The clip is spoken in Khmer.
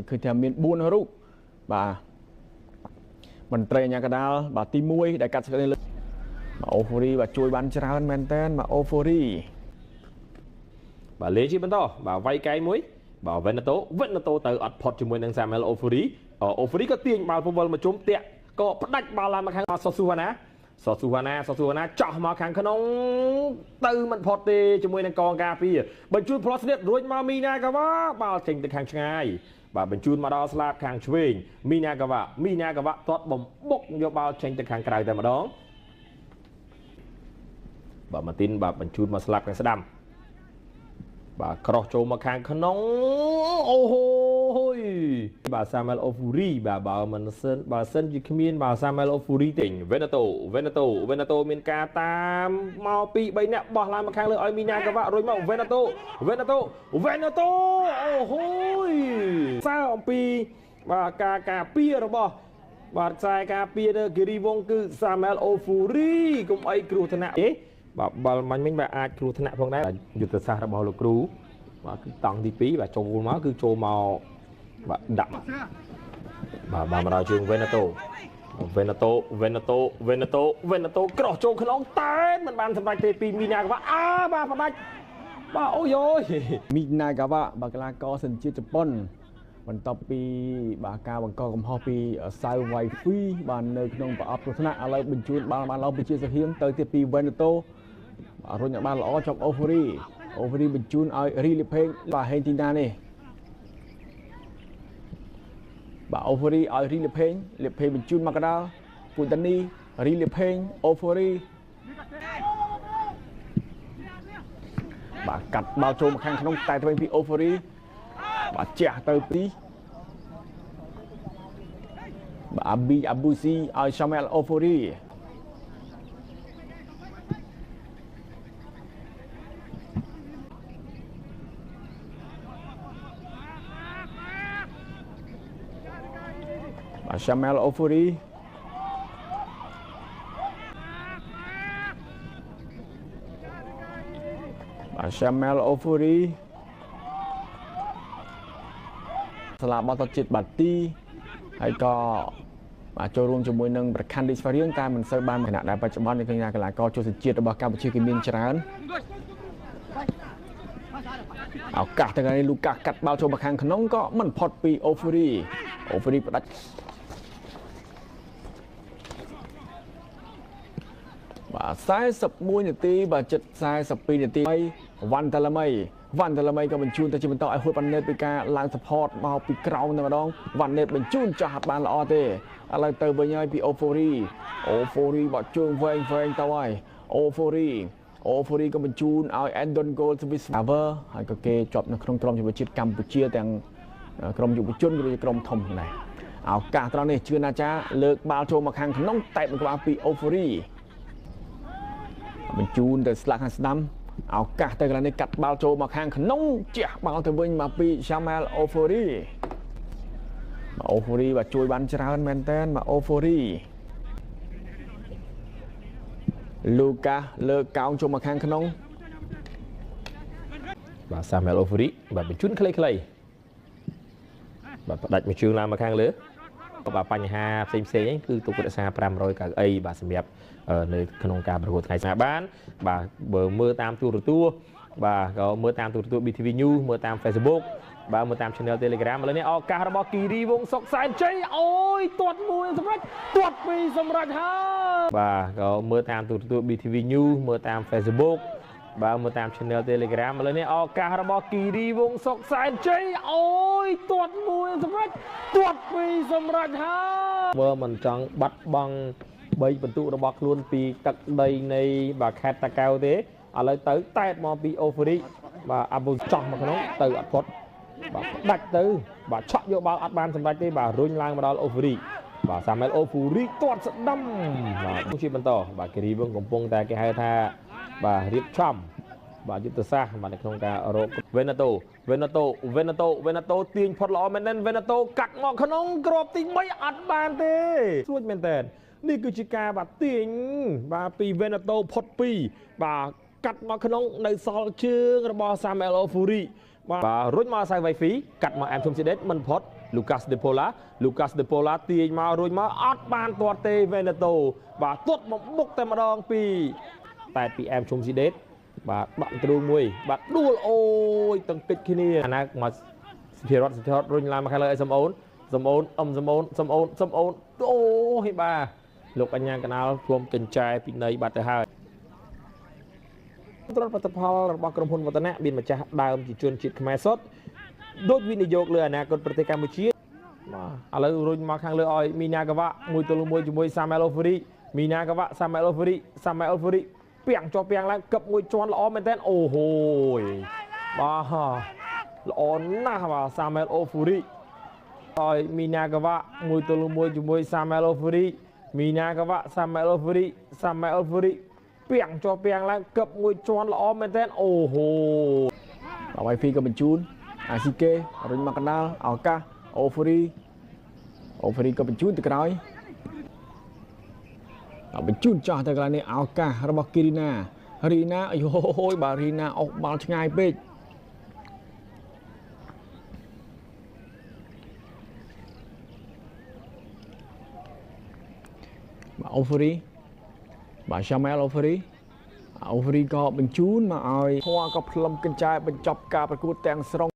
คือจะมีบุญรูปบ่ามันเตยยากระดาลบ่าตีมวยได้กัดกันเลยบ่าโอฟูรีบ่าช่วยบันชราแมนเทนบ่าโอฟูรีบ่าเลจิบันโตบ่าไวไกมวยบ่าเวนโตเตออัดพอดจมวยนังซาเมลโอฟูรีก็เตียงบ่าพวกมันมาจุ่มเตะก็พดักบ่าลามาแข่งซอสูฮานะจ่อมาแข่งขนมตื่นมันพอดีจมวยนังกองกาปีบรรจุพลอสเน็ตรวยมามีนากะว่าบ่าเก่งแต่แข่งช่างบ่าบรรจุมาดอสลาบแข่งช่วยมีนากะว่าทอดบ่มบกโยบ่าเก่งแต่แข่งกระไรแต่มาดองบ่ามาตินบ่าบรรจุมาสลับกันสะดำบ่ากรอกโจมาแข่งขนมโอ้โหบ่าซาเมลโอฟูรีบ่ามันเซนจิคมีนบ่าซาเมลโอฟูรีติงเวนโตมีนกาตามมาปีใบเนี้ยบ่าลามาแข่งเลยไอ้มีนากะว่ารวยมาเวนโตโอ้โหซาอมปีบ่ากาเปียหรอบ่าใจกาเปียเดอร์กิริวงคือซาเมลโอฟูรีกุมไอกรูธนะบ่มันไม่แบบอาจครูถนัดพวกนั้นยุทธศาสตร์របស់លោកគ្រូបាទគឺតង់ទី2បាទចូលមកគឺចូលមកបាទដាក់បាទមកដល់ជើងเวนโตក្រោះចូលក្នុងតែមិនបានសម្រេចទេពីមីណាកវ៉ាបាទផ្ដាច់បាទអូយមីណាកវ៉ាបាទកីឡាករសញ្ជាតិជប៉ុនបន្ទាប់ពីបាទការបង្កកំហុសពីសៅវ៉ៃហ្វីបាទនៅក្នុងប្រអប់ទស្សនៈឥឡូវបញ្ជូនបានឡើងពីជាសហៀងទៅទៀតពីเวนโตរុញបានល្អចំអូហ្វូរីបញ្ជូនឲ្យរីលីផេងបាទហេងទីណានេះបាទអូហ្វូរីឲ្យរីលីផេងបញ្ជូនមកកដាលពុយតានីរីលីផេងអូហ្វូរីបាទកាត់បាល់ចូលមកខាងក្នុងតែទៅវិញពីអូហ្វូរីបាទជះទៅពីបាទអាប៊ូស៊ីឲ្យសាម៉ែលអូហ្វូរីសាម៉ែលអូហ្វូរីស្លាប់បោះទៅចិត្តបាទីហើយក៏បាទចូលរួមជាមួយនឹងប្រខណ្ឌឌីស្វារៀងតែមិនសូវបានគណៈដែលបច្ចុប្បន្ននៅក្នុងកីឡាករចូលសញ្ជាតិរបស់កម្ពុជាគេមានច្រើនឱកាសទៅនេះលូកាកាត់បាល់ចូលមកខាងក្នុងក៏មិនផុតពីអូហ្វូរីផ្ដាច់បាទ41នាទីបាទជិត42នាទីវ៉ាន់តាឡាមីក៏បញ្ជូនទៅជាបន្តឲ្យហួតបានណេតពីការឡើង support មកពីក្រោមតែម្ដងវ៉ាន់ណេតបញ្ជូនចាស់បានល្អទេឥឡូវទៅវិញហើយពីអូហ្វូរីបាត់ជើងវែងទៅហើយអូហ្វូរីក៏បញ្ជូនឲ្យ Endon Goal Service Server ហើយក៏គេជាប់នៅក្នុងក្រុមយុវជាតិកម្ពុជាទាំងក្រុមយុវជនឬក្រុមធំដែរឱកាសត្រង់នេះជឿណាចាលើកបាល់ចូលមកខាងក្នុងតែមិនក្បាលពីអូហ្វូរីបញ្ជូនទៅស្លាកខាងស្ដាំឱកាសទៅកន្លែងនេះកាត់បាល់ចូលមកខាងក្នុងជះបាល់ទៅវិញមកពីសាម៉ែលអូហ្វូរីបាទជួយបានច្រើនមែនតើមកអូហ្វូរីលូកាលើកកោងចូលមកខាងក្នុងបាទសាម៉ែលអូហ្វូរីបាទបញ្ជូនខ្លីបាទផ្ដាច់មួយជើងឡើងមកខាងលើបាទបញ្ហាផ្សេងហ្នឹងគឺទុករក្សា500កៅអីបាទសម្រាប់នៅក្នុងការប្រកួតថ្ងៃស្នាបានបាទបើមើលតាមទូរទស្សន៍បាទក៏មើលតាមទូរទស្សន៍ BTV News មើលតាម Facebook បាទមើលតាម Channel Telegram ឥឡូវនេះឱកាសរបស់គីរីវងសុកសែនជ័យអូយទាត់មួយសម្រាប់ទាត់ពីរសម្រាប់ហើយបាទក៏មើលតាមទូរទស្សន៍ BTV News មើលតាម Facebook បាទមើលតាម Channel Telegram ឥឡូវនេះឱកាសរបស់គីរីវងសុកសែនជ័យអូយទាត់មួយសម្រាប់ទាត់ពីរសម្រាប់ហើយបើមិនចង់បាត់បង់3បន្ទុករបស់ខ្លួនពីទឹកដីនៃបាទខេត្តតាកែវទេឥឡូវទៅតែតមកពីអូហ្វូរីបាទអាបុចោះមកក្នុងទៅអត់ផុតបាទផ្ដាច់ទៅបាទឆក់យកបាល់អត់បានសម្រេចទេបាទរុញឡើងមកដល់អូហ្វូរីបាទសាម៉ែលអូហ្វូរីទាត់ស្ដាំបាទជាបន្តបាទគិរីវងកំពុងតែគេហៅថាបាទរៀបចំបាទយុទ្ធសាស្ត្របាទនៅក្នុងការរកเวนโตទាញផុតល្អមែនទែនเวนโตកាត់មកក្នុងក្របទី3អត់បានទេស្រួចមែនទែននេះគឺជាការបាទទាញបាទពីเวนโตផុត2បាទកាត់មកក្នុងនៅសល់ជើងរបស់សាម៉ែលអូហ្វូរីបាទរុញមកសាយវ៉ៃហ្វីកាត់មកអែមធុំស៊ីដេតមិនផុត Lucas De Paula ទាញមករួចមកអត់បានទាត់ទេ Veneto បាទទាត់មកមុខតែម្ដងពីតែពីអែមឈុំស៊ីដេតបាទបាក់ទ្រូងមួយបាទដួលអូយទាំងគិតគ្នាអាណាមកសិទ្ធិរដ្ឋរុញឡើងមកខាងលើឲ្យសំអូនអូយបាទលោកអញ្ញាកណាលព្រមកញ្ចែពីនៃបាត់ទៅហើយត្រង់ផលិតផលរបស់ក្រុមហ៊ុនវឌ្ឍនៈមានម្ចាស់ដើមជាជនជាតិខ្មែរសុទ្ធដូចវិនិយោគលើអនាគតប្រទេសកម្ពុជាបាទឥឡូវរុញមកខាងលើឲ្យមីណាកាវ៉ាមួយទល់មួយជាមួយសាម៉ែលអូហ្វរីមីណាកាវ៉ាសាម៉ែលអូហ្វរីពាំងជាប់ពាំងឡើងកឹបមួយជាន់ល្អមែនតើអូហូយបាទល្អណាស់បាទសាម៉ែលអូហ្វរីឲ្យមីណាកាវ៉ាមួយទល់មួយជាមួយសាម៉ែលអូហ្វរីមីណាកាវ៉ាសាម៉ែលអូហ្វរីពាំងជាប់ពាំងឡើងកឹបមួយជាន់ល្អមែនតើអូហូដល់ឲ្យហ្វីក៏បញ្ជូនអាស៊ីកេរុញមកកណ្ដាលឱកាសអូហ្វរីក៏បញ្ជូនទៅក្រោយបញ្ជូនចោះទៅកន្លែងនេះឱកាសរបស់គីរីណាអាយហូយបាទរីណាអុសបាល់ឆ្ងាយពេកបាទអូហ្វរីបាទសាម៉ែលអូហ្វរីក៏បញ្ជូនមកឲ្យធွာក៏ផ្លុំកញ្ចែបញ្ចប់ការប្រកួតទាំងស្រុង